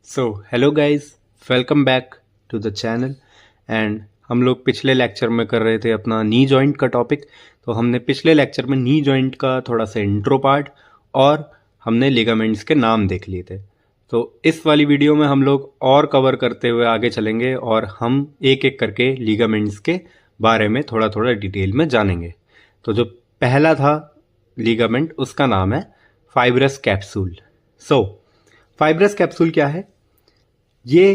So hello guys, welcome back to the channel. And हम लोग पिछले लेक्चर में कर रहे थे अपना नी जॉइंट का टॉपिक। तो हमने पिछले लेक्चर में नी जॉइंट का थोड़ा सा इंट्रो पार्ट और हमने लिगामेंट्स के नाम देख लिए थे। तो इस वाली वीडियो में हम लोग और कवर करते हुए आगे चलेंगे और हम एक एक करके लिगामेंट्स के बारे में थोड़ा थोड़ा डिटेल में जानेंगे। तो जो पहला था लिगामेंट, उसका नाम है फाइब्रस कैप्सूल। सो फाइब्रस कैप्सूल क्या है? ये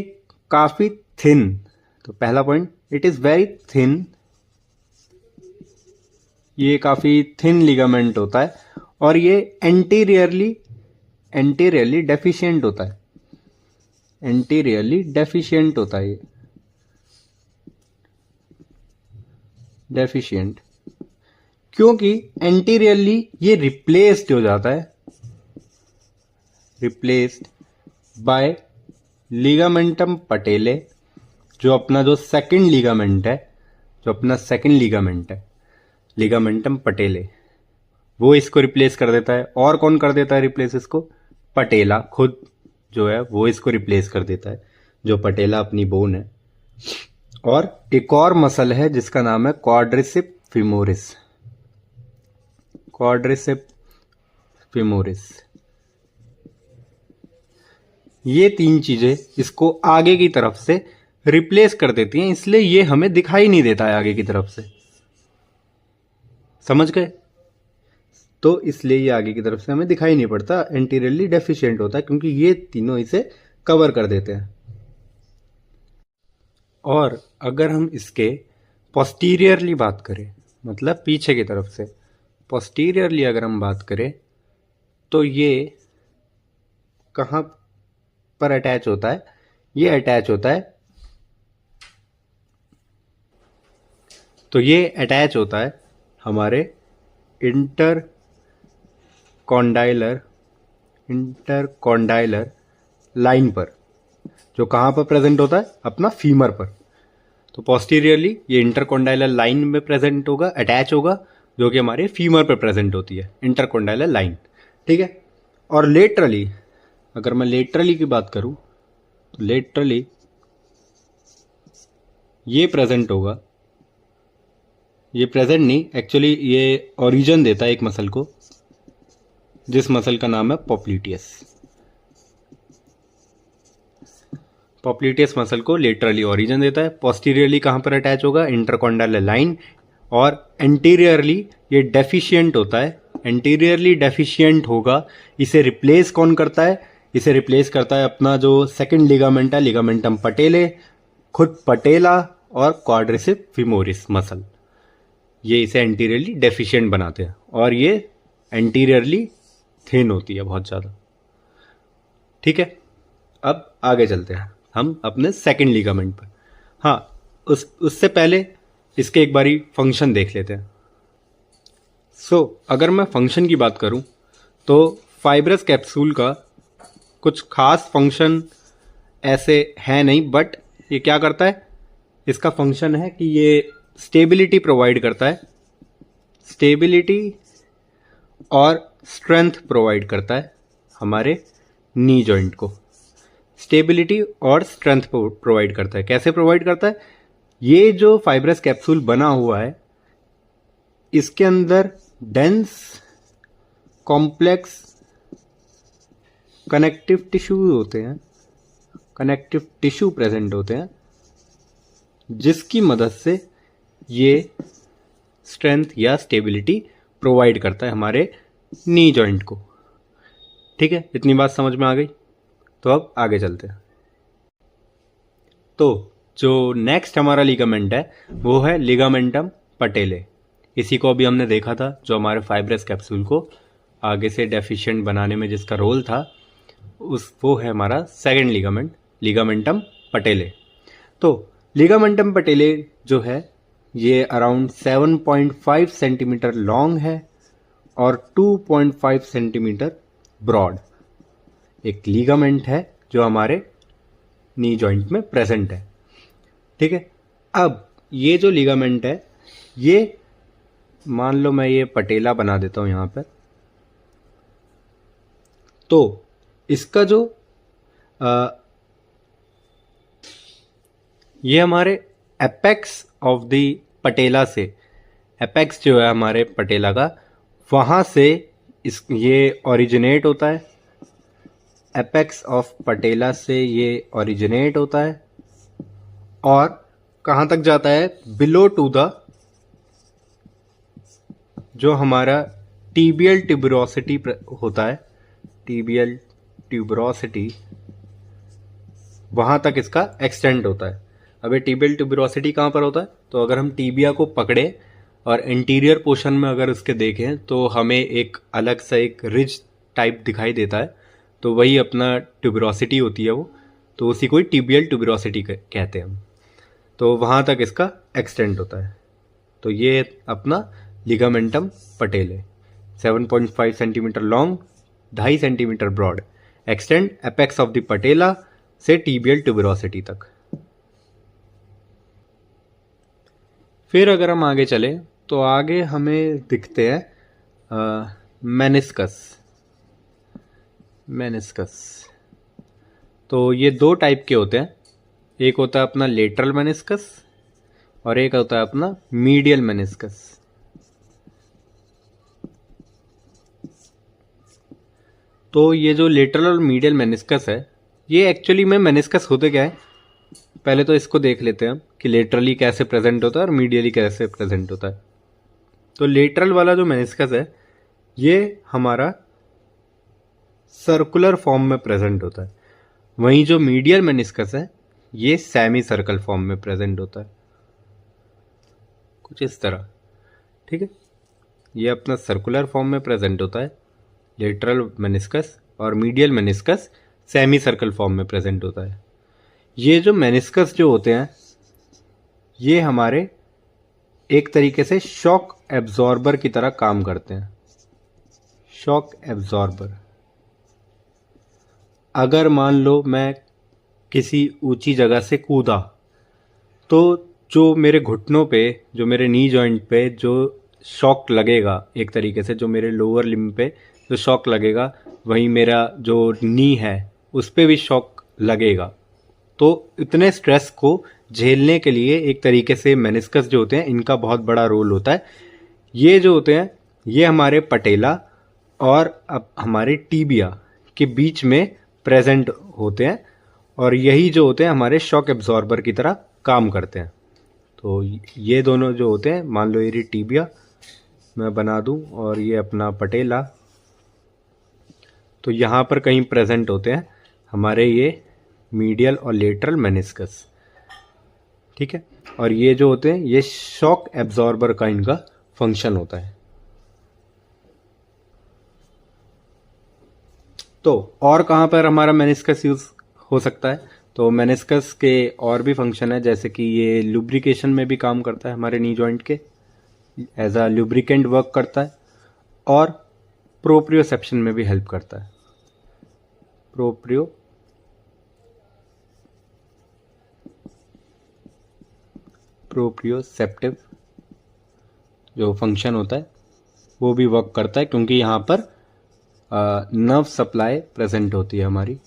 काफी थिन, तो पहला point, it is very thin. ये काफी थिन लिगामेंट होता है और ये एंटीरियरली डेफिशिएंट होता है। एंटीरियरली डेफिशिएंट होता है ये, डेफिशिएंट, क्योंकि एंटीरियरली ये रिप्लेस्ड हो जाता है, रिप्लेस्ड बाय लिगामेंटम पटेले, जो अपना जो सेकंड लिगामेंट है, लिगामेंटम पटेले, वो इसको रिप्लेस कर देता है। और कौन कर देता है रिप्लेस इसको? पटेला खुद जो है वो इसको रिप्लेस कर देता है, जो पटेला अपनी बोन है। और एक और मसल है जिसका नाम है क्वाड्रिसेप फिमोरिस। क्वाड्रिसेप फिमोरिस, ये तीन चीजें इसको आगे की तरफ से रिप्लेस कर देती हैं, इसलिए ये हमें दिखाई नहीं देता है आगे की तरफ से। समझ गए? तो इसलिए ये आगे की तरफ से हमें दिखाई नहीं पड़ता, एंटीरियरली डेफिशिएंट होता है, क्योंकि ये तीनों इसे कवर कर देते हैं। और अगर हम इसके पोस्टीरियरली बात करें, मतलब पीछे की तरफ से पोस्टीरियरली अगर हम बात करें, तो ये कहाँ पर अटैच होता है? ये अटैच होता है हमारे इंटरकॉन्डाइलर लाइन पर, जो कहाँ पर प्रेजेंट होता है? अपना फीमर पर। तो पोस्टीरियरली ये इंटरकॉन्डाइलर लाइन में प्रेजेंट होगा, अटैच होगा, जो कि हमारे फीमर पर प्रेजेंट होती है, इंटरकॉन्डाइलर लाइन। ठीक है। और लेटरली, अगर मैं लेटरली की बात करूं, तो लेटरली ये प्रेजेंट होगा, ये प्रेजेंट नहीं, एक्चुअली ये ओरिजिन देता है एक मसल को, जिस मसल का नाम है पॉप्लिटियस। पॉप्लिटियस मसल को लेटरली ओरिजिन देता है। पोस्टीरियरली कहाँ पर अटैच होगा? इंटरकॉन्डाइलर लाइन। और एंटीरियरली ये डेफिशिएंट होता है, एंटीरियरली डेफिशिएंट होगा। इसे रिप्लेस कौन करता है? इसे रिप्लेस करता है अपना जो सेकंड लिगामेंट है, लिगामेंटम पटेले, खुद पटेला और क्वाड्रिसेप फिमोरिस मसल। ये इसे एंटीरियरली डेफिशिएंट बनाते हैं और ये एंटीरियरली थिन होती है बहुत ज़्यादा। ठीक है। अब आगे चलते हैं हम अपने सेकंड लिगामेंट पर। हाँ, उससे पहले इसके एक बारी फंक्शन देख लेते हैं। अगर मैं फंक्शन की बात करूं, तो फाइब्रस कैप्सूल का कुछ खास फंक्शन ऐसे है नहीं, बट ये क्या करता है? इसका फंक्शन है कि ये स्टेबिलिटी प्रोवाइड करता है, स्टेबिलिटी और स्ट्रेंथ प्रोवाइड करता है हमारे नी जॉइंट को। स्टेबिलिटी और स्ट्रेंथ प्रोवाइड करता है। कैसे प्रोवाइड करता है? ये जो फाइब्रस कैप्सूल बना हुआ है, इसके अंदर dense complex connective tissue present होते हैं, जिसकी मदद से ये स्ट्रेंथ या स्टेबिलिटी प्रोवाइड करता है हमारे नी जॉइंट को। ठीक है, इतनी बात समझ में आ गई? तो अब आगे चलते हैं। तो जो नेक्स्ट हमारा लिगामेंट है वो है लिगामेंटम पटेले। इसी को अभी हमने देखा था, जो हमारे फाइब्रस कैप्सूल को आगे से डेफिशिएंट बनाने में जिसका रोल था, वो है हमारा सेकंड लिगामेंट, लिगामेंटम पटेले। तो लिगामेंटम पटेले जो है ये अराउंड 7.5 सेंटीमीटर लॉन्ग है और 2.5 सेंटीमीटर ब्रॉड एक लिगामेंट है जो हमारे नी जॉइंट में प्रेजेंट है। ठीक है। अब ये जो लिगामेंट है, ये मान लो मैं ये पटेला बना देता हूं यहां पर, तो इसका जो ये हमारे एपेक्स ऑफ द पटेला से, एपेक्स जो है हमारे पटेला का, वहाँ से ये ओरिजिनेट होता है। एपेक्स ऑफ पटेला से ये ओरिजिनेट होता है और कहाँ तक जाता है, बिलो टू द जो हमारा टीबियल ट्यूबरोसिटी होता है, टीबियल ट्यूबरोसिटी, वहाँ तक इसका एक्सटेंड होता है। अब ये टीबियल ट्यूबरोसिटी कहाँ पर होता है, तो अगर हम टीबिया को पकड़े और इंटीरियर पोर्शन में अगर उसके देखें तो हमें एक अलग सा एक रिज टाइप दिखाई देता है, तो वही अपना ट्यूबरोसिटी होती है वो, तो उसी को ही टीबियल ट्यूबरोसिटी कहते हैं हम। तो वहाँ तक इसका एक्सटेंड होता है। तो ये अपना ligamentum patellae 7.5 centimetre long, 2.5 centimetre broad, extend apex of the patella से टीबियल ट्यूबरोसिटी तक। फिर अगर हम आगे चले तो आगे हमें दिखते हैं मेनिस्कस। मेनिस्कस तो ये दो टाइप के होते हैं, एक होता है अपना लेटरल मेनिस्कस और एक होता है अपना मीडियल मेनिस्कस। तो ये जो लेटरल और मीडियल मेनिस्कस है, ये एक्चुअली में मेनिस्कस होते क्या है, पहले तो इसको देख लेते हैं कि लेटरली कैसे प्रेजेंट होता है और मीडियली कैसे प्रेजेंट होता है। तो लेटरल वाला जो मेनिस्कस है ये हमारा सर्कुलर फॉर्म में प्रेजेंट होता है, वहीं जो मीडियल मेनिस्कस है ये सेमी सर्कल फॉर्म में प्रेजेंट होता है, कुछ इस तरह। ठीक है, ये अपना सर्कुलर फॉर्म में प्रेजेंट होता है लेटरल मेनिस्कस, और medial meniscus semi circle form में प्रेजेंट होता है। ये जो मेनिस्कस जो होते हैं ये हमारे एक तरीके से शॉक एब्जॉर्बर की तरह काम करते हैं। शॉक एब्जॉर्बर, अगर मान लो मैं किसी ऊंची जगह से कूदा तो जो मेरे घुटनों पे, जो मेरे नी जॉइंट पे जो शॉक लगेगा, एक तरीके से जो मेरे लोअर लिम्ब पे जो शॉक लगेगा, वहीं मेरा जो नी है उस पे भी शॉक लगेगा। तो इतने स्ट्रेस को झेलने के लिए एक तरीके से मेनिस्कस जो होते हैं इनका बहुत बड़ा रोल होता है। ये जो होते हैं ये हमारे पटेला और अब हमारे टीबिया के बीच में प्रेजेंट होते हैं, और यही जो होते हैं हमारे शॉक एब्जॉर्बर की तरह काम करते हैं। तो ये दोनों जो होते हैं, मान लो ये टीबिया मैं बना दूं और ये अपना पटेला, तो यहाँ पर कहीं प्रेजेंट होते हैं हमारे ये मीडियल और लेटरल मेनिस्कस। ठीक है, और ये जो होते हैं ये शॉक एब्जॉर्बर का इनका फंक्शन होता है। तो और कहाँ पर हमारा मेनिस्कस यूज हो सकता है, तो मेनिस्कस के और भी फंक्शन है, जैसे कि ये लुब्रिकेशन में भी काम करता है हमारे नी जॉइंट के, एज अ लुब्रिकेंट वर्क करता है, और प्रोप्रियोसेप्शन में भी हेल्प करता है। प्रोप्रियोसेप्टिव जो फंक्शन होता है वो भी वर्क करता है, क्योंकि यहाँ पर नर्व सप्लाई प्रेजेंट होती है हमारी,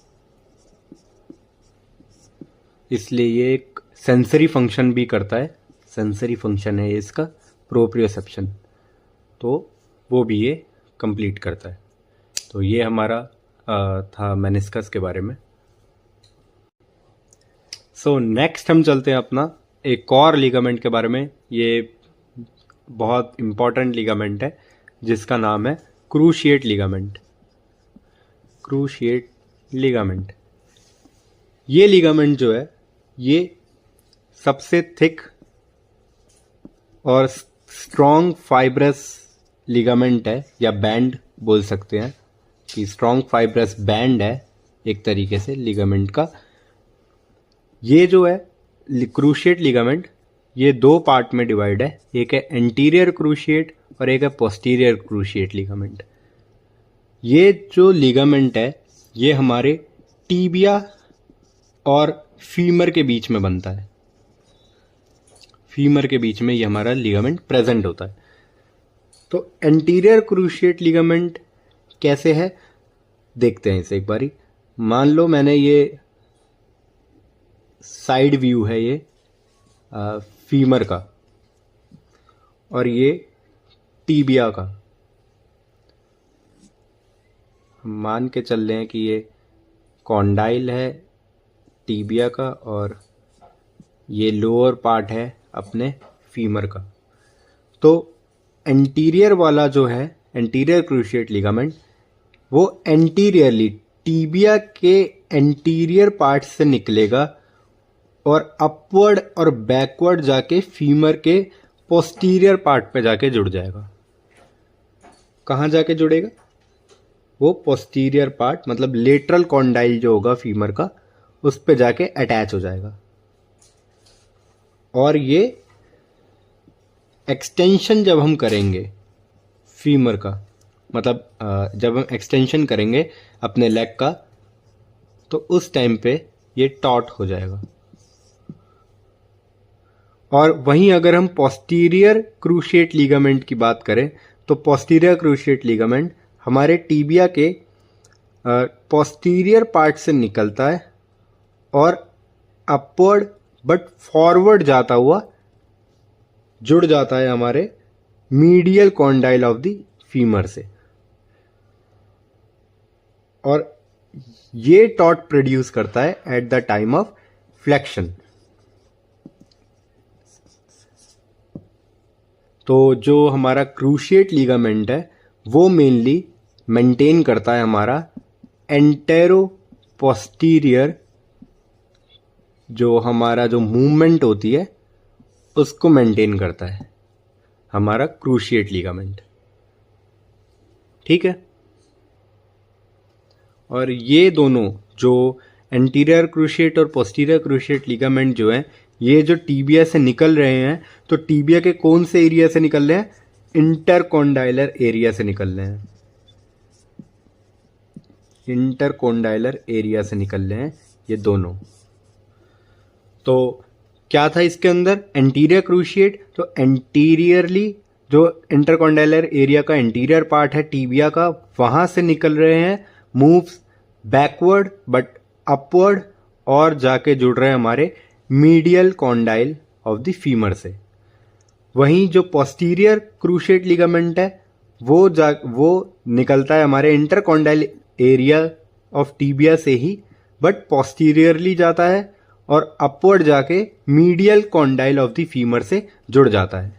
इसलिए ये एक सेंसरी फंक्शन भी करता है। सेंसरी फंक्शन है इसका प्रोप्रियोसेप्शन, तो वो भी ये कंप्लीट करता है। तो ये हमारा था मेनिस्कस के बारे में। सो नेक्स्ट हम चलते हैं अपना एक और लिगामेंट के बारे में। ये बहुत इम्पॉर्टेंट लिगामेंट है जिसका नाम है क्रूशिएट लिगामेंट। क्रूशिएट लिगामेंट, ये लिगामेंट जो है ये सबसे थिक और स्ट्रॉन्ग फाइब्रस लिगामेंट है, या बैंड बोल सकते हैं कि स्ट्रॉन्ग फाइब्रस बैंड है एक तरीके से लिगामेंट का। ये जो है क्रूशिएट लिगामेंट ये दो पार्ट में डिवाइड है, एक है एंटीरियर क्रूशिएट और एक है पोस्टीरियर क्रूशिएट लिगामेंट। ये जो लिगामेंट है ये हमारे टीबिया और फीमर के बीच में बनता है। फीमर के बीच में ये हमारा लिगामेंट प्रेजेंट होता है। तो एंटीरियर क्रूशिएट लिगामेंट कैसे है देखते हैं इसे एक बारी। मान लो मैंने ये साइड व्यू है, ये फीमर का और ये टीबिया का। हम मान के चल रहे हैं कि ये कॉन्डाइल है टीबिया का और ये लोअर पार्ट है अपने फीमर का। तो एंटीरियर वाला जो है एंटीरियर क्रूशिएट लिगामेंट वो एंटीरियरली टीबिया के एंटीरियर पार्ट से निकलेगा और अपवर्ड और बैकवर्ड जाके फीमर के पोस्टीरियर पार्ट पे जाके जुड़ जाएगा। कहाँ जाके जुड़ेगा? वो पोस्टीरियर पार्ट मतलब लेटरल कॉन्डाइल जो होगा फीमर का उस पे जाके अटैच हो जाएगा। और ये एक्सटेंशन जब हम करेंगे फीमर का, मतलब जब हम एक्सटेंशन करेंगे अपने लेग का, तो उस टाइम पे ये टॉट हो जाएगा। और वहीं अगर हम पोस्टीरियर क्रूशिएट लिगामेंट की बात करें तो पोस्टीरियर क्रूशिएट लिगामेंट हमारे टीबिया के पोस्टीरियर पार्ट से निकलता है और अपवर्ड बट फॉरवर्ड जाता हुआ जुड़ जाता है हमारे medial condyle of the femur से, और ये टॉट प्रोड्यूस करता है at the time of flexion. तो जो हमारा क्रूशिएट लिगामेंट है वो मेनली मेंटेन करता है हमारा एंटेरो पोस्टीरियर, जो हमारा जो मूवमेंट होती है उसको मेंटेन करता है हमारा क्रूशिएट लिगामेंट। ठीक है। और ये दोनों जो एंटीरियर क्रूशिएट और पोस्टीरियर क्रूशिएट लिगामेंट जो है ये जो टीबिया से निकल रहे हैं, तो टीबिया के कौन से एरिया से निकल रहे हैं? इंटरकॉन्डाइलर एरिया से निकल रहे हैं। इंटरकॉन्डाइलर एरिया से निकल रहे हैं ये दोनों। तो क्या था इसके अंदर? एंटीरियर क्रूशिएट, तो एंटीरियरली जो इंटरकॉन्डाइलर एरिया का एंटीरियर पार्ट है टीबिया का, वहां से निकल रहे हैं, मूव्स बैकवर्ड बट अपवर्ड और जाके जुड़ रहे हैं हमारे medial condyle of the femur से। वहीं जो पोस्टीरियर क्रूशिएट लिगामेंट है वो निकलता है हमारे इंटरकॉन्डाइल एरिया ऑफ टीबिया से ही, बट पोस्टीरियरली जाता है और अपवर्ड जाके medial condyle of the femur से जुड़ जाता है।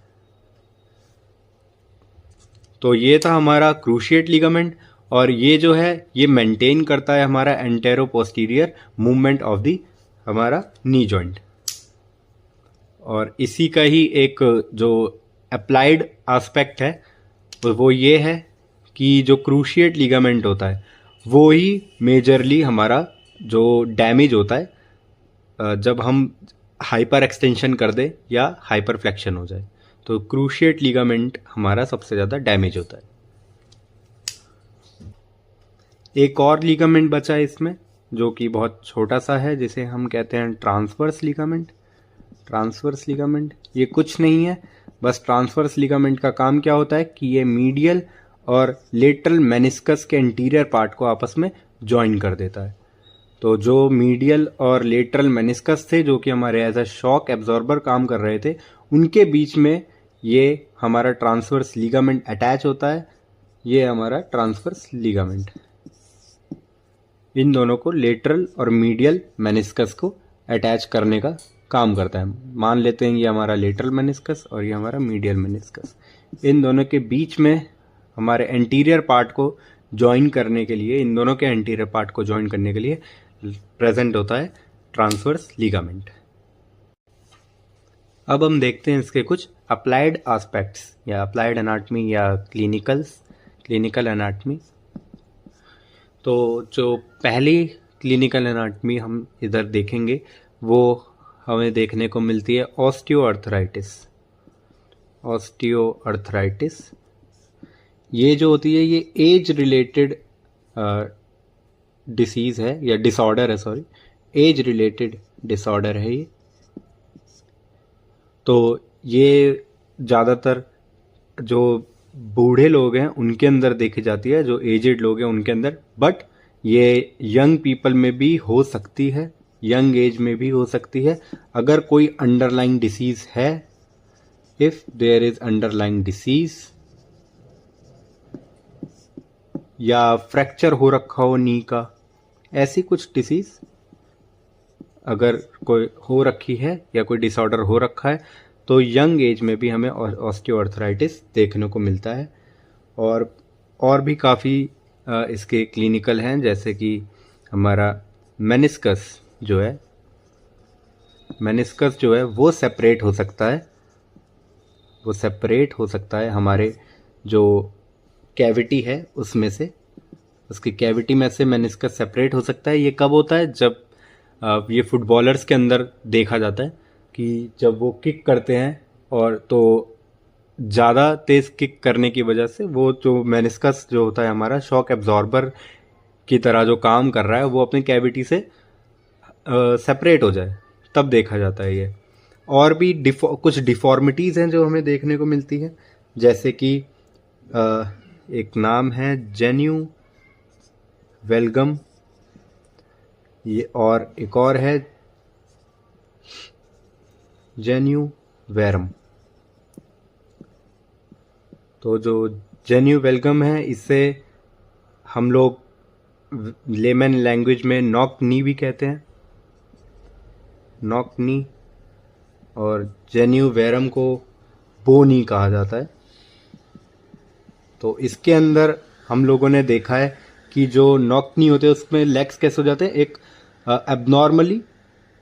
तो ये था हमारा क्रूशिएट लिगामेंट, और ये जो है ये मेंटेन करता है हमारा antero posterior movement of the हमारा नी जॉइंट। और इसी का ही एक जो अप्लाइड एस्पेक्ट है वो ये है कि जो क्रूशिएट लिगामेंट होता है वो ही मेजरली हमारा जो डैमेज होता है जब हम हाइपर एक्सटेंशन कर दे या हाइपर फ्लेक्शन हो जाए, तो क्रूशिएट लिगामेंट हमारा सबसे ज़्यादा डैमेज होता है। एक और लिगामेंट बचा है इसमें जो कि बहुत छोटा सा है, जिसे हम कहते हैं ट्रांसवर्स लिगामेंट। ट्रांसवर्स लिगामेंट ये कुछ नहीं है, बस ट्रांसवर्स लिगामेंट का काम क्या होता है कि ये मीडियल और लेटरल मेनिस्कस के इंटीरियर पार्ट को आपस में ज्वाइन कर देता है। तो जो मीडियल और लेटरल मेनिस्कस थे जो कि हमारे एज अ शॉक एब्जॉर्बर काम कर रहे थे, उनके बीच में ये हमारा ट्रांसवर्स लिगामेंट अटैच होता है। ये हमारा ट्रांसवर्स लिगामेंट इन दोनों को लेटरल और मीडियल मेनिस्कस को अटैच करने का काम करता है। मान लेते हैं ये हमारा लेटरल मेनिस्कस और ये हमारा मीडियल मेनिस्कस। इन दोनों के बीच में हमारे एंटीरियर पार्ट को ज्वाइन करने के लिए, इन दोनों के एंटीरियर पार्ट को ज्वाइन करने के लिए प्रेजेंट होता है ट्रांसवर्स लिगामेंट। अब हम देखते हैं इसके कुछ अप्लाइड एस्पेक्ट्स या अप्लाइड एनाटमी या क्लिनिकल एनाटमी। तो जो पहली क्लिनिकल एनाटमी हम इधर देखेंगे वो हमें देखने को मिलती है ऑस्टियोआर्थराइटिस। ऑस्टियोआर्थराइटिस ये जो होती है ये एज रिलेटेड डिसीज़ है या डिसऑर्डर है, सॉरी, एज रिलेटेड डिसऑर्डर है ये। तो ये ज़्यादातर जो बूढ़े लोग हैं उनके अंदर देखी जाती है, जो एजेड लोग हैं उनके अंदर, बट ये यंग पीपल में भी हो सकती है, यंग एज में भी हो सकती है अगर कोई अंडरलाइंग डिसीज है, if there is underlying disease, या फ्रैक्चर हो रखा हो नी का, ऐसी कुछ डिसीज अगर कोई हो रखी है या कोई डिसऑर्डर हो रखा है तो यंग एज में भी हमें ऑस्टियोआर्थराइटिस देखने को मिलता है। और भी काफ़ी इसके क्लिनिकल हैं, जैसे कि हमारा मेनिस्कस जो है वो सेपरेट हो सकता है हमारे जो कैविटी है उसमें से, उसकी कैविटी में से मेनिस्कस सेपरेट हो सकता है। ये कब होता है? जब ये फुटबॉलर्स के अंदर देखा जाता है कि जब वो किक करते हैं और तो ज़्यादा तेज़ किक करने की वजह से वो जो मेनिस्कस जो होता है हमारा शॉक एब्जॉर्बर की तरह जो काम कर रहा है वो अपनी कैविटी से सेपरेट हो जाए, तब देखा जाता है ये। और भी कुछ डिफॉर्मिटीज़ हैं जो हमें देखने को मिलती है, जैसे कि एक नाम है जेन्यू वेलगम, ये, और एक और है जेन्यू वेरम। तो जो जेन्यू वेलगम है इससे हम लोग लेमन लैंग्वेज में नॉक नी भी कहते हैं, नॉक नी, और जेन्यू वेरम को बो नी कहा जाता है। तो इसके अंदर हम लोगों ने देखा है कि जो नॉक नी होते हैं उसमें लेग्स कैसे हो जाते हैं, एक एबनॉर्मली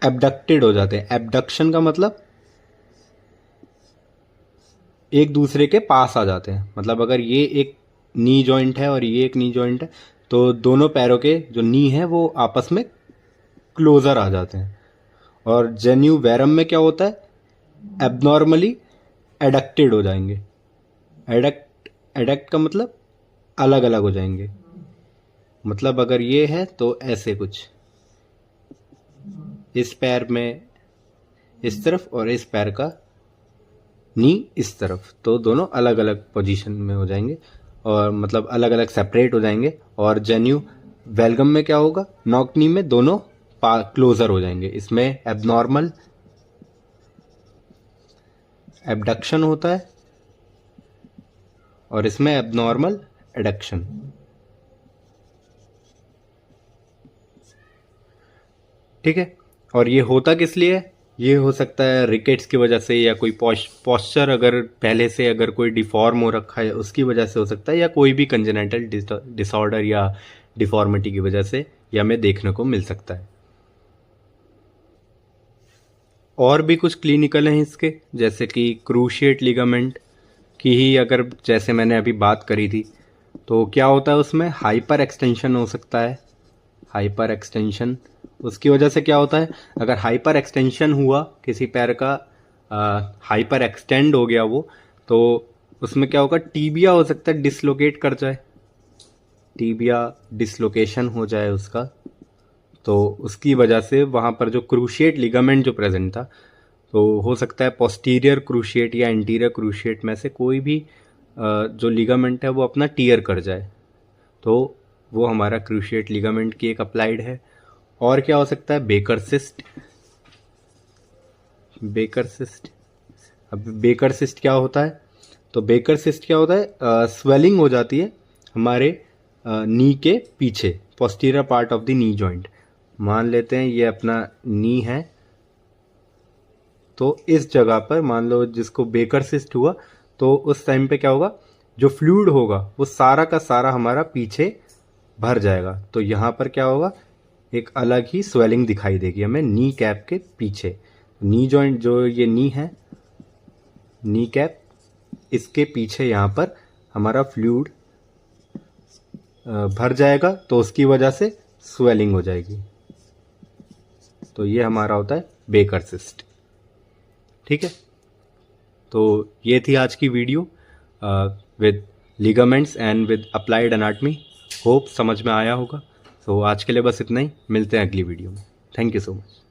एबडक्टेड हो जाते हैं। एबडक्शन का मतलब एक दूसरे के पास आ जाते हैं, मतलब अगर ये एक नी जॉइंट है और ये एक नी जॉइंट है तो दोनों पैरों के जो नी है वो आपस में क्लोजर आ जाते हैं। और जेन्यू वेरम में क्या होता है, एबनॉर्मली एडक्टेड हो जाएंगे। एडक्ट का मतलब अलग अलग हो जाएंगे, मतलब अगर ये है तो ऐसे कुछ, इस पैर में इस तरफ और इस पैर का नी इस तरफ, तो दोनों अलग अलग पोजीशन में हो जाएंगे और मतलब अलग अलग सेपरेट हो जाएंगे। और जेन्यू वेलगम में क्या होगा, नॉक नी में दोनों क्लोजर हो जाएंगे। इसमें एबनॉर्मल एबडक्शन होता है और इसमें एबनॉर्मल एडक्शन। ठीक है, और ये होता किस लिए? ये हो सकता है रिकेट्स की वजह से, या कोई पॉस्चर अगर पहले से अगर कोई डिफॉर्म हो रखा है उसकी वजह से हो सकता है, या कोई भी कंजेनेटल डिसऑर्डर या डिफॉर्मिटी की वजह से ये हमें देखने को मिल सकता है। और भी कुछ क्लिनिकल हैं इसके, जैसे कि क्रूशिएट लिगामेंट की ही अगर जैसे मैंने अभी बात करी थी, तो क्या होता है उसमें हाइपर एक्सटेंशन हो सकता है। हाइपर एक्सटेंशन उसकी वजह से क्या होता है, अगर हाइपर एक्सटेंशन हुआ किसी पैर का, हाइपर एक्सटेंड हो गया वो, तो उसमें क्या होगा, टीबिया हो सकता है डिसलोकेट कर जाए, टीबिया डिसलोकेशन हो जाए उसका। तो उसकी वजह से वहाँ पर जो क्रूशिएट लिगामेंट जो प्रेजेंट था, तो हो सकता है पोस्टीरियर क्रूशिएट या एंटीरियर क्रूशिएट में से कोई भी जो लिगामेंट है वो अपना टीयर कर जाए, तो वो हमारा क्रूशिएट लिगामेंट की एक अप्लाइड है। और क्या हो सकता है, बेकर सिस्ट। अब बेकर सिस्ट क्या होता है, तो बेकर सिस्ट क्या होता है, स्वेलिंग हो जाती है हमारे नी के पीछे, posterior part of the knee joint. मान लेते हैं ये अपना नी है, तो इस जगह पर मान लो जिसको बेकर सिस्ट हुआ, तो उस टाइम पे क्या होगा, जो फ्लूइड होगा वो सारा का सारा हमारा पीछे भर जाएगा। तो यहाँ पर क्या होगा, एक अलग ही स्वेलिंग दिखाई देगी हमें नी कैप के पीछे। नी जॉइंट जो ये नी है, नी कैप, इसके पीछे यहाँ पर हमारा फ्लूइड भर जाएगा, तो उसकी वजह से स्वेलिंग हो जाएगी। तो ये हमारा होता है बेकर सिस्ट। ठीक है, तो ये थी आज की video with ligaments and with applied anatomy. Hope समझ में आया होगा। तो आज के लिए बस इतना ही, मिलते हैं अगली वीडियो में। Thank you so much.